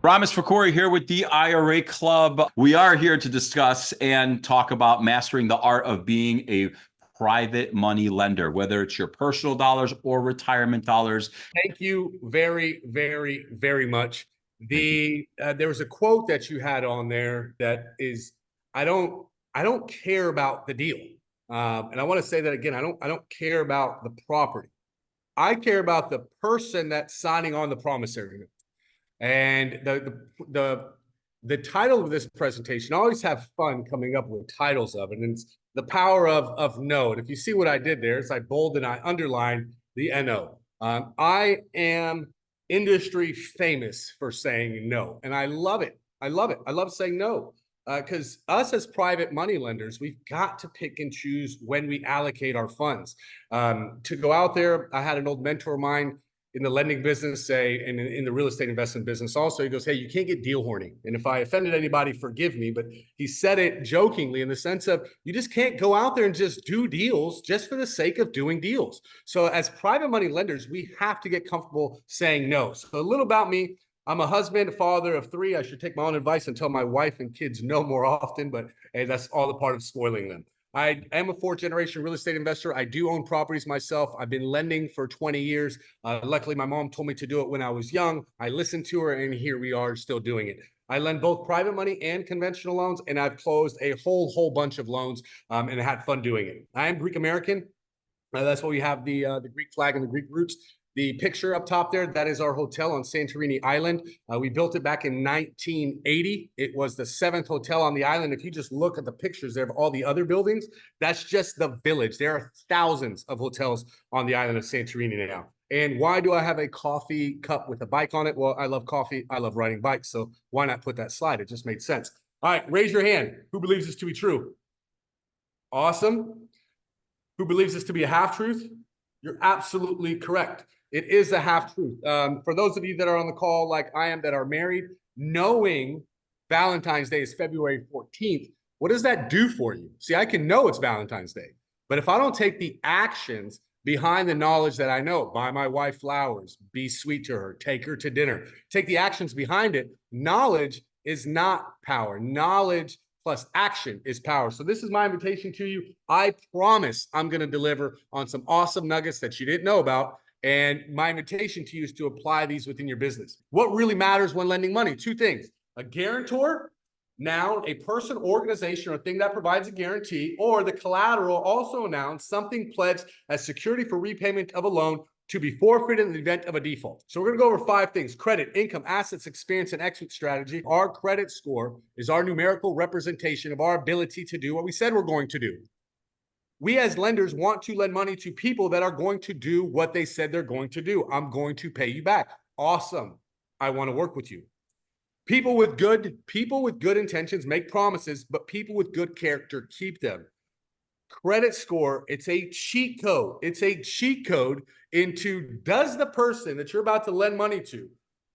Ramesh Fakori here with the IRA Club. We are here to discuss and talk about mastering the art of being a private money lender, whether it's your personal dollars or retirement dollars. Thank you very, very, very much. There was a quote that you had on there that is, I don't care about the deal. And I want to say that again, I don't care about the property. I care about the person that's signing on the promissory note. And the title of this presentation, I always have fun coming up with titles of it, and it's the power of no. And if you see what I did there, it's I bold and I underline the NO. I am industry famous for saying no, and I love it. I love it. I love saying no because us as private money lenders, we've got to pick and choose when we allocate our funds. To go out there, I had an old mentor of mine in the lending business say, and in the real estate investment business also, he goes, hey, you can't get deal horny. And if I offended anybody, forgive me, but he said it jokingly in the sense of you just can't go out there and just do deals just for the sake of doing deals. So as private money lenders, we have to get comfortable saying no. So a little about me. I'm a husband, a father of 3. I should take my own advice and tell my wife and kids no more often, but hey, that's all a part of spoiling them. I am a 4th-generation real estate investor. I do own properties myself. I've been lending for 20 years. Luckily, my mom told me to do it when I was young. I listened to her, and here we are still doing it. I lend both private money and conventional loans, and I've closed a whole bunch of loans and had fun doing it. I am Greek American. That's why we have the Greek flag and the Greek roots. The picture up top there, that is our hotel on Santorini Island. We built it back in 1980. It was the 7th hotel on the island. If you just look at the pictures there of all the other buildings, that's just the village. There are thousands of hotels on the island of Santorini now. And why do I have a coffee cup with a bike on it? Well, I love coffee. I love riding bikes. So why not put that slide? It just made sense. All right, raise your hand. Who believes this to be true? Awesome. Who believes this to be a half-truth? You're absolutely correct. It is a half-truth. For those of you that are on the call like I am that are married, knowing Valentine's Day is February 14th, what does that do for you? See, I can know it's Valentine's Day, but if I don't take the actions behind the knowledge that I know, buy my wife flowers, be sweet to her, take her to dinner, take the actions behind it, knowledge is not power. Knowledge plus action is power. So this is my invitation to you. I promise I'm going to deliver on some awesome nuggets that you didn't know about. And my invitation to you is to apply these within your business. What really matters when lending money? 2 things. A guarantor, noun, a person, organization, or thing that provides a guarantee, or the collateral, also a noun, something pledged as security for repayment of a loan to be forfeited in the event of a default. So we're going to go over 5 things: credit, income, assets, experience, and exit strategy. Our credit score is our numerical representation of our ability to do what we said we're going to do. We as lenders want to lend money to people that are going to do what they said they're going to do. I'm going to pay you back. Awesome. I want to work with you. People with good intentions make promises, but people with good character keep them. Credit score, it's a cheat code. It's a cheat code into, does the person that you're about to lend money to,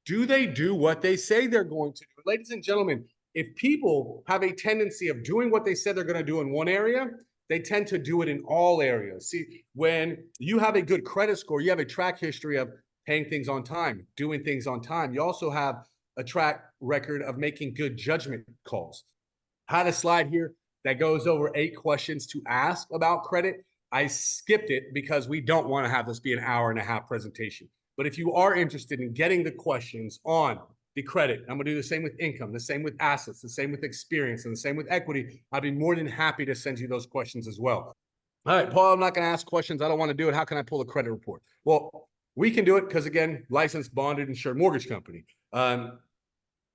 do they do what they say they're going to do? Ladies and gentlemen, if people have a tendency of doing what they said they're going to do in one area, they tend to do it in all areas. See, when you have a good credit score, you have a track history of paying things on time, doing things on time. You also have a track record of making good judgment calls. I had a slide here that goes over 8 questions to ask about credit. I skipped it because we don't want to have this be an hour-and-a-half presentation. But if you are interested in getting the questions on the credit, I'm going to do the same with income, the same with assets, the same with experience, and the same with equity, I'd be more than happy to send you those questions as well. All right, Paul, I'm not going to ask questions. I don't want to do it. How can I pull a credit report? Well, we can do it because, again, licensed, bonded, insured mortgage company.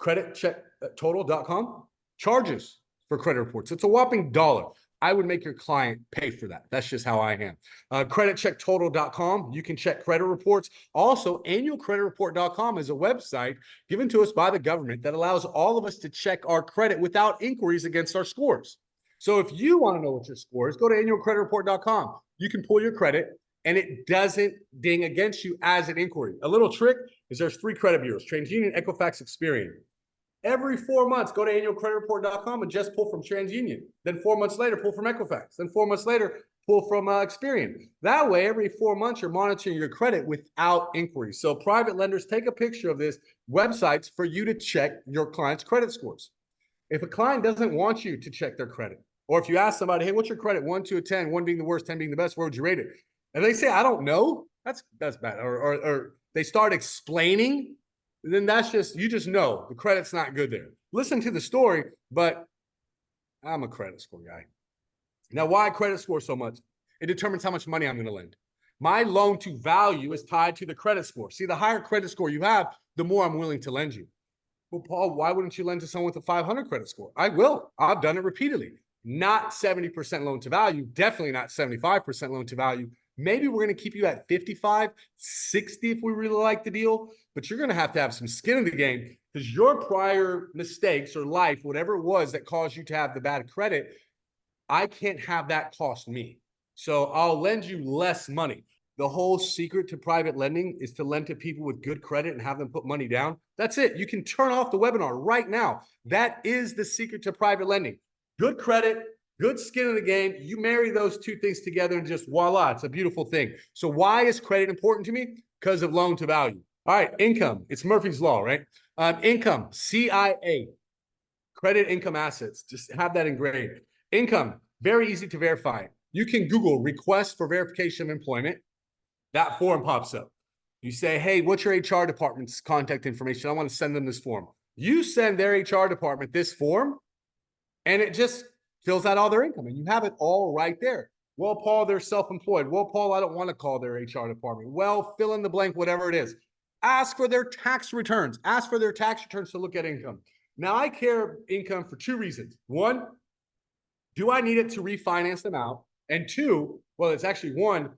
Creditchecktotal.com charges for credit reports. It's a whopping $1. I would make your client pay for that. That's just how I am. Creditchecktotal.com. You can check credit reports. Also, annualcreditreport.com is a website given to us by the government that allows all of us to check our credit without inquiries against our scores. So if you want to know what your score is, go to annualcreditreport.com. You can pull your credit, and it doesn't ding against you as an inquiry. A little trick is there's 3 credit bureaus: TransUnion, Equifax, Experian. Every 4 months, go to annualcreditreport.com and just pull from TransUnion. Then 4 months later, pull from Equifax. Then 4 months later, pull from Experian. That way, every 4 months, you're monitoring your credit without inquiry. So private lenders take a picture of this websites for you to check your client's credit scores. If a client doesn't want you to check their credit, or if you ask somebody, hey, what's your credit? 1 to a 10, 1 being the worst, 10 being the best, where would you rate it? And they say, I don't know. That's bad. Or they start explaining, then that's just, you just know the credit's not good there. Listen to the story, but I'm a credit score guy. Now, why credit score so much? It determines how much money I'm going to lend. My loan to value is tied to the credit score. See, the higher credit score you have, the more I'm willing to lend you. Well, Paul, why wouldn't you lend to someone with a 500 credit score? I will. I've done it repeatedly. Not 70% loan to value, definitely not 75% loan to value. Maybe we're going to keep you at 55, 60 if we really like the deal, but you're going to have some skin in the game because your prior mistakes or life, whatever it was that caused you to have the bad credit, I can't have that cost me. So I'll lend you less money. The whole secret to private lending is to lend to people with good credit and have them put money down. That's it. You can turn off the webinar right now. That is the secret to private lending. Good credit, good skin in the game. You marry those two things together and just voila, it's a beautiful thing. So why is credit important to me? Because of loan to value. All right, income. It's Murphy's Law, right? Income, CIA, credit income assets. Just have that engraved. Income, very easy to verify. You can Google request for verification of employment. That form pops up. You say, hey, what's your HR department's contact information? I want to send them this form. You send their HR department this form, and it just fills out all their income, and you have it all right there. Well, Paul, they're self-employed. Well, Paul, I don't want to call their HR department. Well, fill in the blank, whatever it is. Ask for their tax returns. Ask for their tax returns to look at income. Now, I care income for two reasons. One, do I need it to refinance them out? And two, well, it's actually one,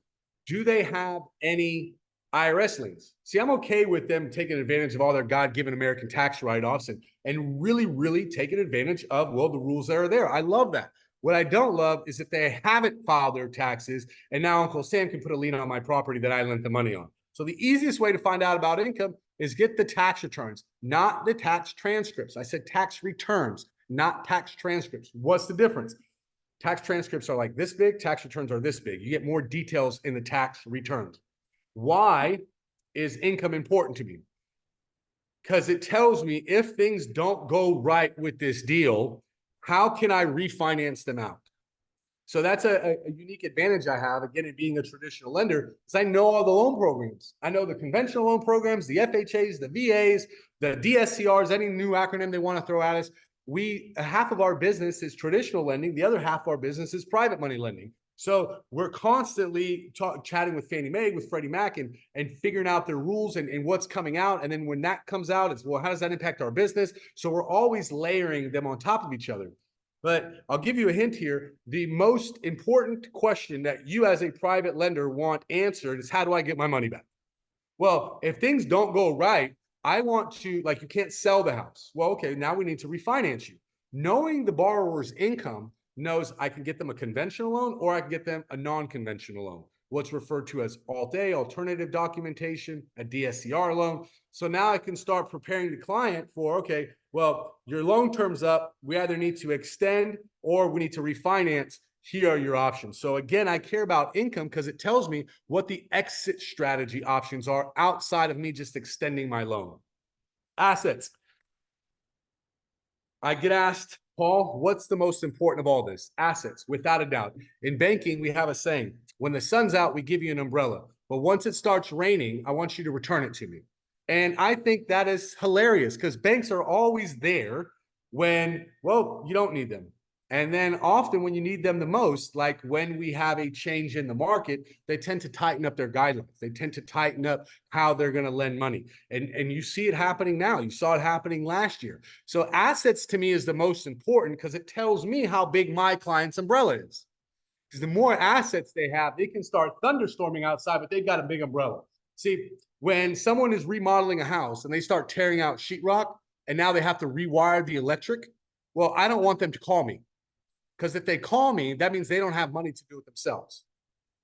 do they have any IRS liens? See, I'm okay with them taking advantage of all their God-given American tax write-offs and really, really taking advantage of, well, the rules that are there. I love that. What I don't love is if they haven't filed their taxes and now Uncle Sam can put a lien on my property that I lent the money on. So the easiest way to find out about income is get the tax returns, not the tax transcripts. I said tax returns, not tax transcripts. What's the difference? Tax transcripts are like this big, tax returns are this big. You get more details in the tax returns. Why is income important to me? Because it tells me if things don't go right with this deal, how can I refinance them out? So that's a unique advantage I have, again, in being a traditional lender, is I know all the loan programs. I know the conventional loan programs, the FHAs, the VAs, the DSCRs, any new acronym they want to throw at us. Half of our business is traditional lending. The other half of our business is private money lending. So we're constantly chatting with Fannie Mae, with Freddie Mac, and figuring out their rules and what's coming out. And then when that comes out, it's, well, how does that impact our business? So we're always layering them on top of each other. But I'll give you a hint here. The most important question that you as a private lender want answered is, how do I get my money back? Well, if things don't go right, I want to, like, you can't sell the house. Well, okay, now we need to refinance you. Knowing the borrower's income knows I can get them a conventional loan or I can get them a non-conventional loan, what's referred to as Alt-A, alternative documentation, a DSCR loan. So now I can start preparing the client for, okay, well, your loan term's up. We either need to extend or we need to refinance. Here are your options. So again, I care about income because it tells me what the exit strategy options are outside of me just extending my loan. Assets. I get asked, Paul, what's the most important of all this? Assets, without a doubt. In banking, we have a saying, when the sun's out, we give you an umbrella. But once it starts raining, I want you to return it to me. And I think that is hilarious because banks are always there when, well, you don't need them. And then often when you need them the most, like when we have a change in the market, they tend to tighten up their guidelines. They tend to tighten up how they're going to lend money. And you see it happening now. You saw it happening last year. So assets to me is the most important because it tells me how big my client's umbrella is. Because the more assets they have, they can start thunderstorming outside, but they've got a big umbrella. See, when someone is remodeling a house and they start tearing out sheetrock and now they have to rewire the electric, well, I don't want them to call me. Because if they call me, that means they don't have money to do it themselves.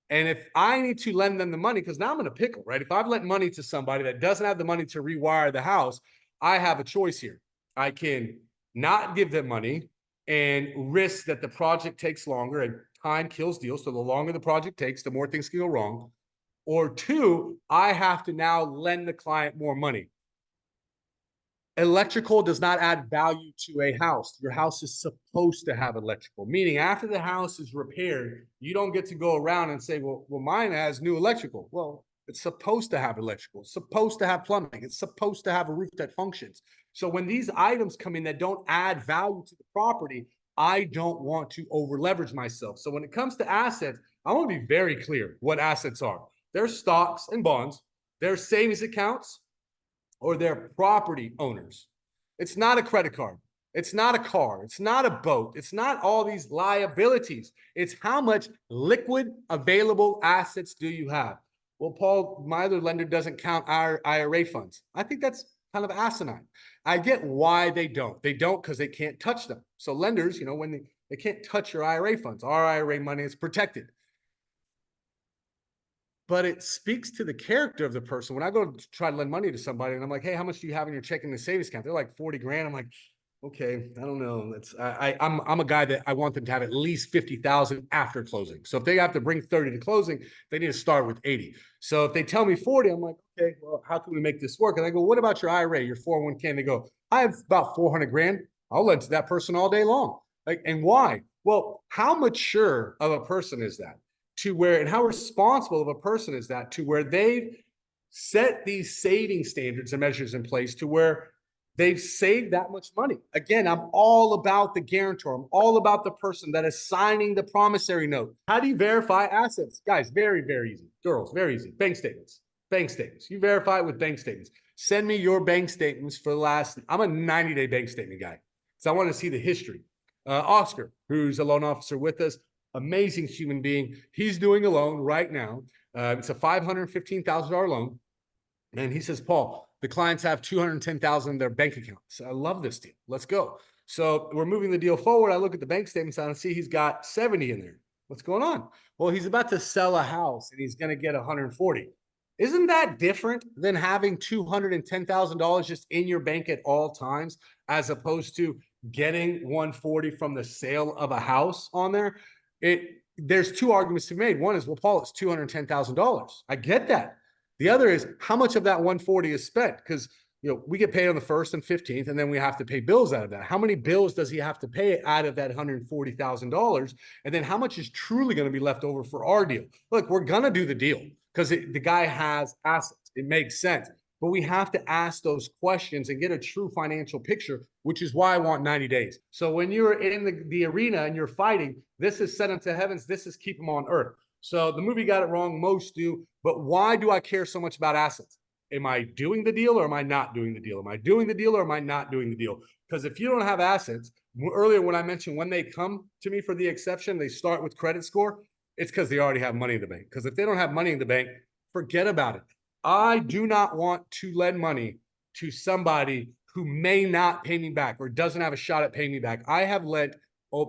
And if I need to lend them the money, because now I'm in a pickle, right? If I've lent money to somebody that doesn't have the money to rewire the house, I have a choice here. I can not give them money and risk that the project takes longer, and time kills deals. So the longer the project takes, the more things can go wrong. Or two, I have to now lend the client more money. Electrical does not add value to a house. Your house is supposed to have electrical, meaning after the house is repaired, you don't get to go around and say, well, mine has new electrical. Well, it's supposed to have electrical, it's supposed to have plumbing, it's supposed to have a roof that functions. So when these items come in that don't add value to the property, I don't want to over leverage myself. So when it comes to assets, I want to be very clear what assets are. They're stocks and bonds, they're savings accounts, or they're property owners. It's not a credit card. It's not a car. It's not a boat. It's not all these liabilities. It's how much liquid available assets do you have? Well, Paul, my other lender doesn't count our IRA funds. I think that's kind of asinine. I get why they don't. They don't because they can't touch them. So lenders, when they can't touch your IRA funds, our IRA money is protected. But it speaks to the character of the person. When I go to try to lend money to somebody and I'm like, hey, how much do you have in your checking and savings account? They're like 40 grand. I'm like, okay, I don't know. I'm a guy that I want them to have at least 50,000 after closing. So if they have to bring 30 to closing, they need to start with 80. So if they tell me 40, I'm like, okay, well, how can we make this work? And I go, what about your IRA, your 401k? And they go, I have about 400 grand. I'll lend to that person all day long. Like, and why? Well, how mature of a person is that? To where, and how responsible of a person is that to where they've set these saving standards and measures in place to where they've saved that much money. Again, I'm all about the guarantor. I'm all about the person that is signing the promissory note. How do you verify assets? Guys, very, very easy. Girls, very easy. Bank statements. Bank statements. You verify it with bank statements. Send me your bank statements for the last, I'm a 90-day bank statement guy. So I want to see the history. Oscar, who's a loan officer with us, amazing human being. He's doing a loan right now. It's a $515,000 loan. And he says, Paul, the clients have $210,000 in their bank account. So I love this deal. Let's go. So we're moving the deal forward. I look at the bank statements and I see he's got 70 in there. What's going on? Well, he's about to sell a house and he's going to get 140. Isn't that different than having $210,000 just in your bank at all times, as opposed to getting 140 from the sale of a house on there? There's two arguments to be made. One is, well, Paul, it's $210,000. I get that. The other is how much of that 140 is spent? Because we get paid on the 1st and 15th, and then we have to pay bills out of that. How many bills does he have to pay out of that $140,000? And then how much is truly going to be left over for our deal? Look, we're going to do the deal because the guy has assets. It makes sense. But we have to ask those questions and get a true financial picture, which is why I want 90 days. So when you're in the arena and you're fighting, this is sent unto heavens, this is keep them on earth. So the movie got it wrong, most do. But why do I care so much about assets? Am I doing the deal or am I not doing the deal? Am I doing the deal or am I not doing the deal? Because if you don't have assets, earlier when I mentioned when they come to me for the exception, they start with credit score, it's because they already have money in the bank. Because if they don't have money in the bank, forget about it. I do not want to lend money to somebody who may not pay me back or doesn't have a shot at paying me back. I have lent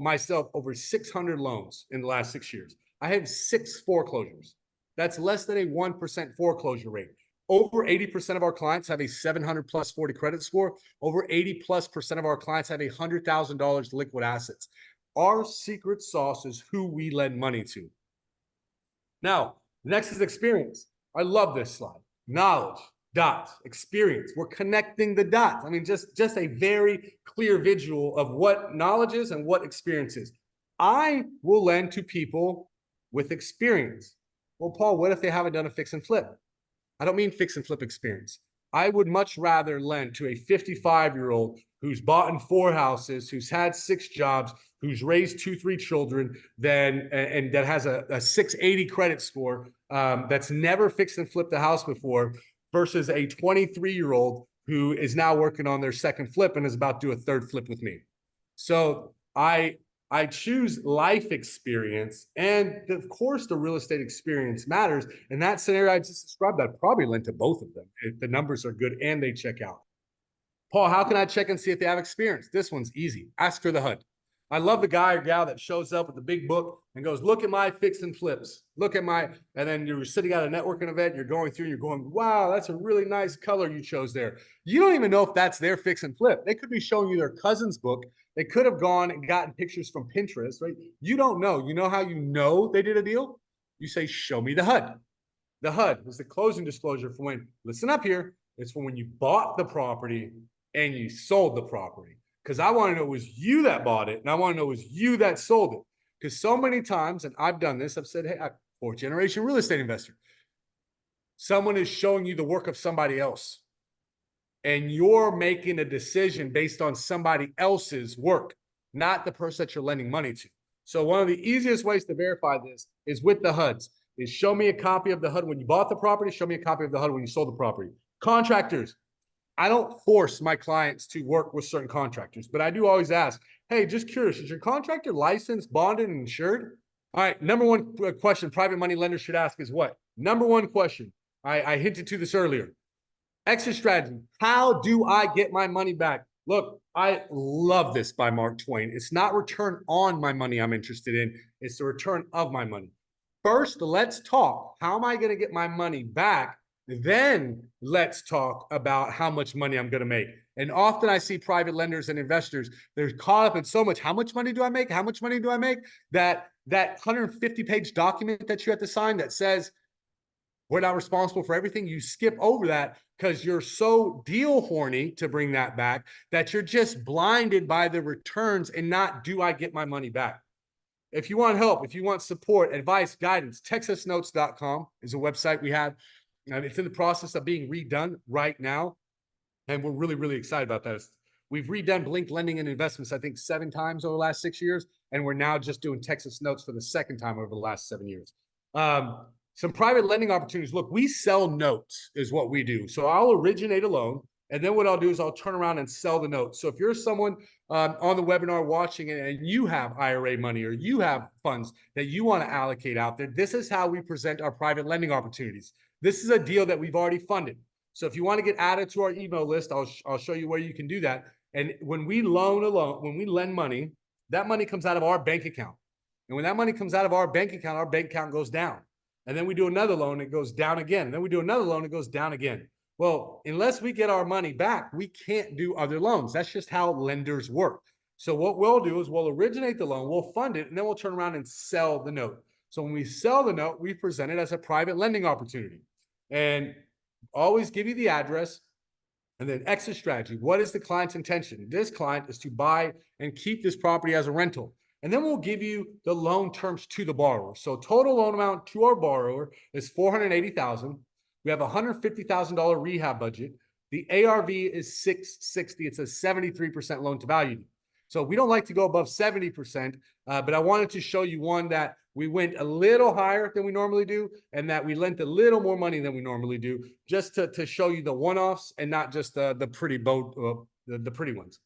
myself over 600 loans in the last 6 years. I have 6 foreclosures. That's less than a 1% foreclosure rate. Over 80% of our clients have a 700 plus 40 credit score. Over 80+% of our clients have $100,000 liquid assets. Our secret sauce is who we lend money to. Now, next is experience. I love this slide. Knowledge, dots, experience. We're connecting the dots. I mean, just a very clear visual of what knowledge is and what experience is. I will lend to people with experience. Well, Paul, what if they haven't done a fix and flip? I don't mean fix and flip experience. I would much rather lend to a 55-year-old who's bought in 4 houses, who's had 6 jobs, who's raised 2-3 children, and that has a 680 credit score, that's never fixed and flipped a house before, versus a 23-year-old who is now working on their second flip and is about to do a 3rd flip with me. So I choose life experience, and of course the real estate experience matters. In that scenario I just described, I'd probably lend to both of them if the numbers are good and they check out. Paul, how can I check and see if they have experience? This one's easy. Ask for the HUD. I love the guy or gal that shows up with the big book and goes, look at my fix and flips. Look at my, and then you're sitting at a networking event, you're going through and you're going, wow, that's a really nice color you chose there. You don't even know if that's their fix and flip. They could be showing you their cousin's book. They could have gone and gotten pictures from Pinterest, right? You don't know. You know how you know they did a deal? You say, show me the HUD. The HUD is the closing disclosure for when, listen up here, it's for when you bought the property and you sold the property. Because I want to know it was you that bought it, and I want to know it was you that sold it. Because so many times, and I've done this, I've said, hey, I'm a fourth generation real estate investor. Someone is showing you the work of somebody else, and you're making a decision based on somebody else's work, not the person that you're lending money to. So one of the easiest ways to verify this is with the HUDs, is show me a copy of the HUD when you bought the property, show me a copy of the HUD when you sold the property. Contractors, I don't force my clients to work with certain contractors, but I do always ask, hey, just curious, is your contractor licensed, bonded, and insured? All right, number one question private money lenders should ask is what? Number one question, I hinted to this earlier. Exit strategy, how do I get my money back? Look, I love this by Mark Twain. It's not return on my money I'm interested in, it's the return of my money. First, let's talk. How am I going to get my money back? Then let's talk about how much money I'm going to make. And often I see private lenders and investors, they're caught up in so much, how much money do I make? How much money do I make? That 150-page document that you have to sign that says, we're not responsible for everything. You skip over that because you're so deal horny to bring that back that you're just blinded by the returns and not, do I get my money back? If you want help, if you want support, advice, guidance, texasnotes.com is a website we have. It's in the process of being redone right now. And we're really, really excited about that. We've redone Blink Lending and Investments, I think 7 times over the last 6 years. And we're now just doing Texas Notes for the 2nd time over the last 7 years. Some private lending opportunities. Look, we sell notes is what we do. So I'll originate a loan. And then what I'll do is I'll turn around and sell the note. So if you're someone on the webinar watching it and you have IRA money or you have funds that you want to allocate out there, this is how we present our private lending opportunities. This is a deal that we've already funded. So if you want to get added to our email list, I'll show you where you can do that. And when we when we lend money, that money comes out of our bank account. And when that money comes out of our bank account goes down. And then we do another loan, it goes down again. And then we do another loan, it goes down again. Well, unless we get our money back, we can't do other loans. That's just how lenders work. So what we'll do is we'll originate the loan, we'll fund it, and then we'll turn around and sell the note. So when we sell the note, we present it as a private lending opportunity. And always give you the address and then exit strategy. What is the client's intention? This client is to buy and keep this property as a rental. And then we'll give you the loan terms to the borrower. So total loan amount to our borrower is $480,000. We have a $150,000 rehab budget. The ARV is 660. It's a 73% loan to value. So we don't like to go above 70%, but I wanted to show you one that we went a little higher than we normally do and that we lent a little more money than we normally do, just to show you the one-offs and not just the pretty ones.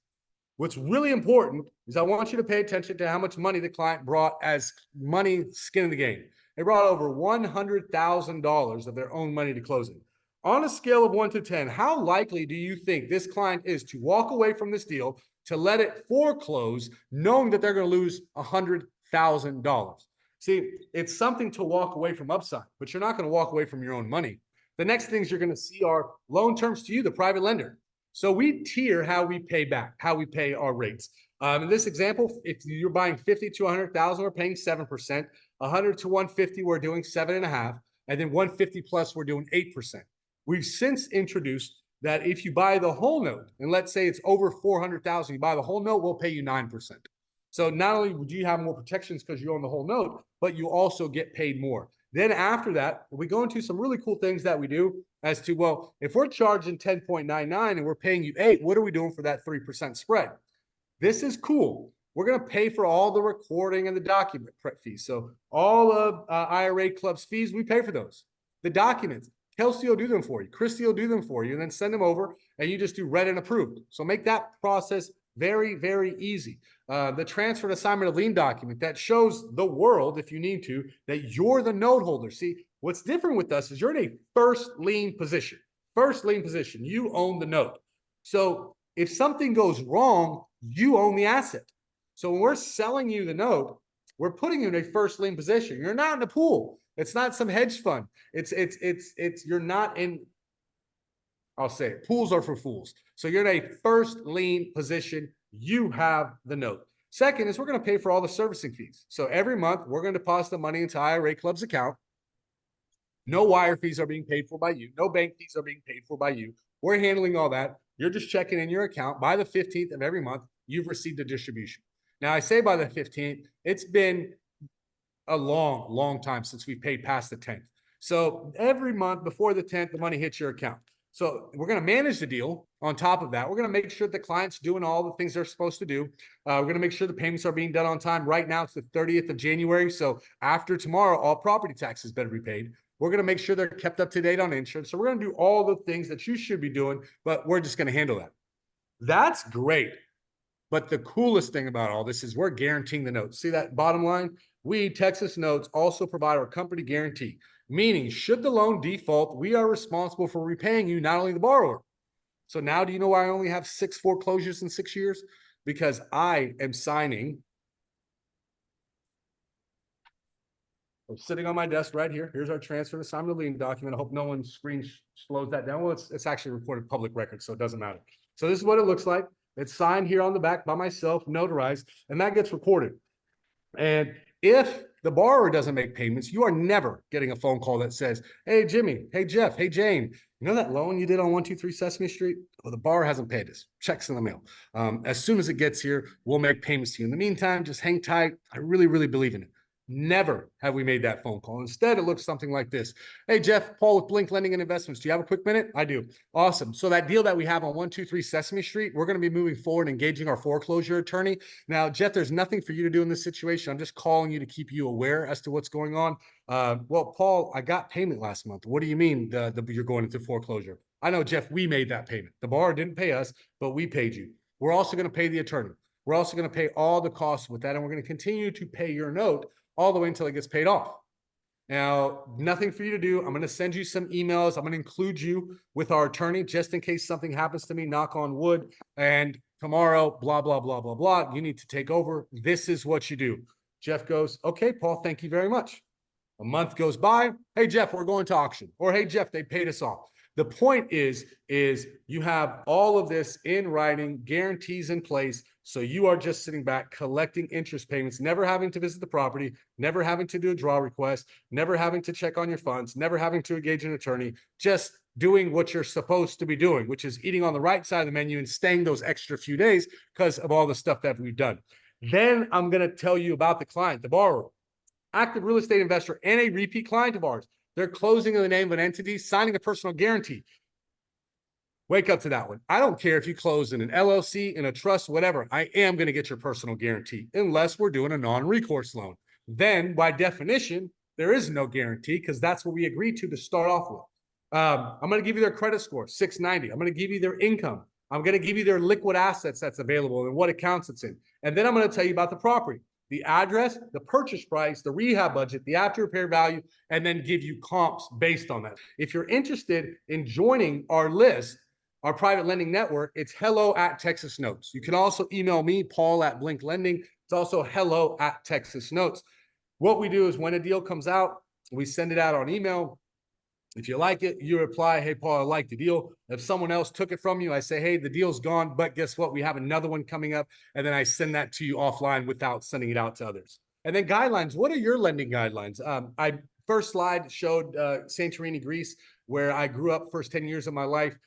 What's really important is I want you to pay attention to how much money the client brought as money, skin in the game. They brought over $100,000 of their own money to closing. On a scale of 1 to 10, how likely do you think this client is to walk away from this deal, to let it foreclose, knowing that they're going to lose $100,000? See, it's something to walk away from upside, but you're not going to walk away from your own money. The next things you're going to see are loan terms to you, the private lender. So we tier how we pay back, how we pay our rates. In this example, if you're buying 50 to 100,000, we're paying 7%. 100 to 150, we're doing 7.5%, and then 150 plus, we're doing 8%. We've since introduced that if you buy the whole note, and let's say it's over 400,000, you buy the whole note, we'll pay you 9%. So not only do you have more protections because you own the whole note, but you also get paid more. Then after that, we go into some really cool things that we do as to, well, if we're charging 10.99 and we're paying you 8, what are we doing for that 3% spread? This is cool. We're going to pay for all the recording and the document prep fees. So all of IRA Club's fees, we pay for those. The documents, Kelsey will do them for you. Christy will do them for you, and then send them over, and you just do read and approved. So make that process very, very easy. The transfer and assignment of lien document that shows the world, if you need to, that you're the note holder. See, what's different with us is you're in a first lien position. First lien position. You own the note. So if something goes wrong, you own the asset. So when we're selling you the note, we're putting you in a first lien position. You're not in a pool. It's not some hedge fund. You're not in, I'll say it, pools are for fools. So you're in a first lien position. You have the note. Second is we're going to pay for all the servicing fees. So every month we're going to deposit the money into IRA Club's account. No wire fees are being paid for by you. No bank fees are being paid for by you. We're handling all that. You're just checking in your account. By the 15th of every month, you've received a distribution. Now, I say by the 15th, it's been a long, long time since we've paid past the 10th. So every month before the 10th, the money hits your account. So we're going to manage the deal. On top of that, we're going to make sure the client's doing all the things they're supposed to do. We're going to make sure the payments are being done on time. Right now, it's the 30th of January. So after tomorrow, all property taxes better be paid. We're going to make sure they're kept up to date on insurance. So we're going to do all the things that you should be doing, but we're just going to handle that. That's great. But the coolest thing about all this is we're guaranteeing the notes. See that bottom line? We, Texas Notes, also provide our company guarantee, meaning should the loan default, we are responsible for repaying you, not only the borrower. So now do you know why I only have 6 foreclosures in 6 years? Because I am signing. I'm sitting on my desk right here. Here's our transfer to assignment of lien document. I hope no one's screen slows that down. Well, it's actually recorded public record, so it doesn't matter. So this is what it looks like. It's signed here on the back by myself, notarized, and that gets recorded. And if the borrower doesn't make payments, you are never getting a phone call that says, hey, Jimmy, hey, Jeff, hey, Jane, you know that loan you did on 123 Sesame Street? Well, the borrower hasn't paid us. Check's in the mail. As soon as it gets here, we'll make payments to you. In the meantime, just hang tight. I really, really believe in it. Never have we made that phone call. Instead, it looks something like this. Hey, Jeff, Paul with Blink Lending and Investments. Do you have a quick minute? I do. Awesome. So that deal that we have on 123 Sesame Street, we're going to be moving forward, engaging our foreclosure attorney. Now, Jeff, there's nothing for you to do in this situation. I'm just calling you to keep you aware as to what's going on. Well, Paul, I got payment last month. What do you mean you're going into foreclosure? I know, Jeff, we made that payment. The borrower didn't pay us, but we paid you. We're also going to pay the attorney. We're also going to pay all the costs with that, and we're going to continue to pay your note all the way until it gets paid off. Now, nothing for you to do. I'm going to send you some emails. I'm going to include you with our attorney just in case something happens to me, knock on wood, and tomorrow, blah, blah, blah, blah, blah. You need to take over. This is what you do. Jeff goes, okay, Paul, thank you very much. A month goes by. Hey, Jeff, we're going to auction. Or, hey, Jeff, they paid us off. The point is you have all of this in writing, guarantees in place. So you are just sitting back collecting interest payments, never having to visit the property, never having to do a draw request, never having to check on your funds, never having to engage an attorney, just doing what you're supposed to be doing, which is eating on the right side of the menu and staying those extra few days because of all the stuff that we've done. Then I'm going to tell you about the client, the borrower, active real estate investor, and a repeat client of ours. They're closing in the name of an entity, signing a personal guarantee. Wake up to that one. I don't care if you close in an LLC, in a trust, whatever. I am going to get your personal guarantee unless we're doing a non-recourse loan. Then, by definition, there is no guarantee because that's what we agreed to start off with. I'm going to give you their credit score, 690. I'm going to give you their income. I'm going to give you their liquid assets that's available and what accounts it's in. And then I'm going to tell you about the property, the address, the purchase price, the rehab budget, the after repair value, and then give you comps based on that. If you're interested in joining our list, our private lending network, it's hello@Texas Notes. You can also email me, Paul at Blink Lending. It's also hello@Texas Notes. What we do is when a deal comes out, we send it out on email. If you like it, you reply, hey, Paul, I like the deal. If someone else took it from you, I say, hey, the deal's gone, but guess what? We have another one coming up. And then I send that to you offline without sending it out to others. And then guidelines. What are your lending guidelines? First slide showed Santorini, Greece, where I grew up first 10 years of my life.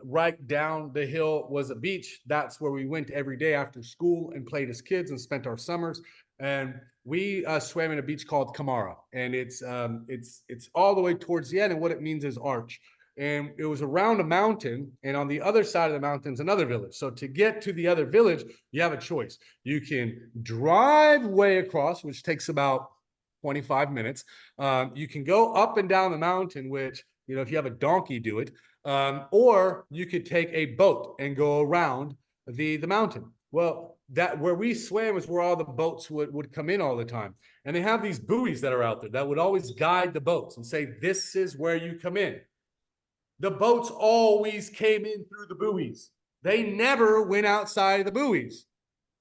Right down the hill was a beach. That's where we went every day after school and played as kids and spent our summers. And we swam in a beach called Kamara, and it's all the way towards the end. And what it means is arch. And it was around a mountain, and on the other side of the mountain is another village. So to get to the other village, you have a choice. You can drive way across, which takes about 25 minutes. You can go up and down the mountain, which, you know, if you have a donkey, do it. Or you could take a boat and go around the mountain. Well, that where we swam is where all the boats would come in all the time. And they have these buoys that are out there that would always guide the boats and say, this is where you come in. The boats always came in through the buoys. They never went outside of the buoys.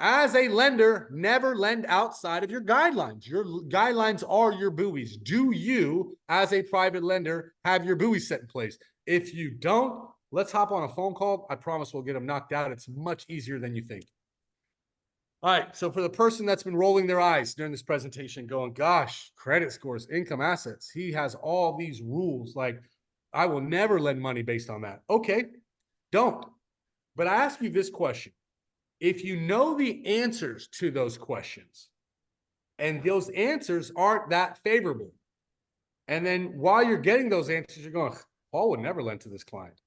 As a lender, never lend outside of your guidelines. Your guidelines are your buoys. Do you, as a private lender, have your buoys set in place? If you don't, let's hop on a phone call. I promise we'll get them knocked out. It's much easier than you think. All right. So for the person that's been rolling their eyes during this presentation, going, gosh, credit scores, income assets, he has all these rules. Like, I will never lend money based on that. Okay, don't. But I ask you this question. If you know the answers to those questions and those answers aren't that favorable, and then while you're getting those answers, you're going, Paul would never lend to this client.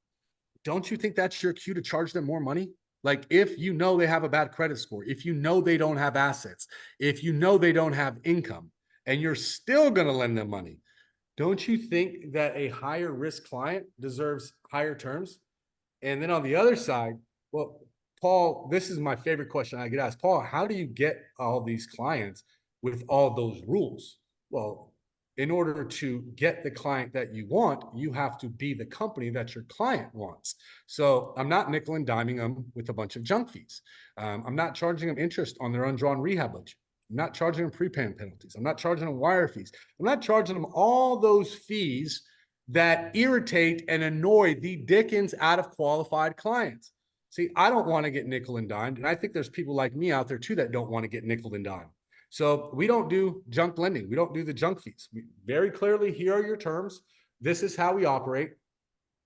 Don't you think that's your cue to charge them more money? Like, if you know they have a bad credit score, if you know they don't have assets, if you know they don't have income, and you're still going to lend them money, don't you think that a higher risk client deserves higher terms? And then on the other side, well, Paul, this is my favorite question I get asked. Paul, how do you get all these clients with all those rules? Well, in order to get the client that you want, you have to be the company that your client wants. So I'm not nickel and diming them with a bunch of junk fees. I'm not charging them interest on their undrawn rehab budget. I'm not charging them prepayment penalties. I'm not charging them wire fees. I'm not charging them all those fees that irritate and annoy the dickens out of qualified clients. See, I don't want to get nickel and dimed. And I think there's people like me out there too that don't want to get nickel and dimed. So we don't do junk lending. We don't do the junk fees. We very clearly, here are your terms. This is how we operate.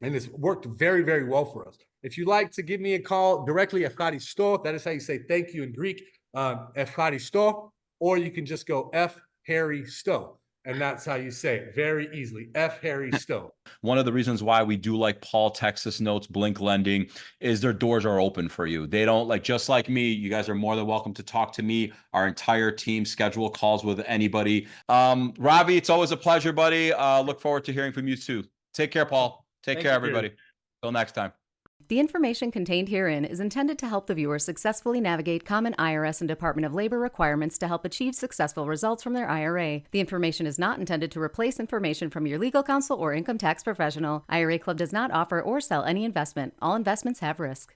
And it's worked very, very well for us. If you'd like to give me a call directly, Efcharisto, that is how you say thank you in Greek, Efcharisto, or you can just go F Harry Stowe. And that's how you say it very easily. F Harry Stowe. One of the reasons why we do like Paul, Texas Notes, Blink Lending is their doors are open for you. They don't like, just like me, you guys are more than welcome to talk to me. Our entire team schedule calls with anybody. Ravi, it's always a pleasure, buddy. Look forward to hearing from you too. Take care, Paul. Take care, everybody. Till next time. The information contained herein is intended to help the viewer successfully navigate common IRS and Department of Labor requirements to help achieve successful results from their IRA. The information is not intended to replace information from your legal counsel or income tax professional. IRA Club does not offer or sell any investment. All investments have risk.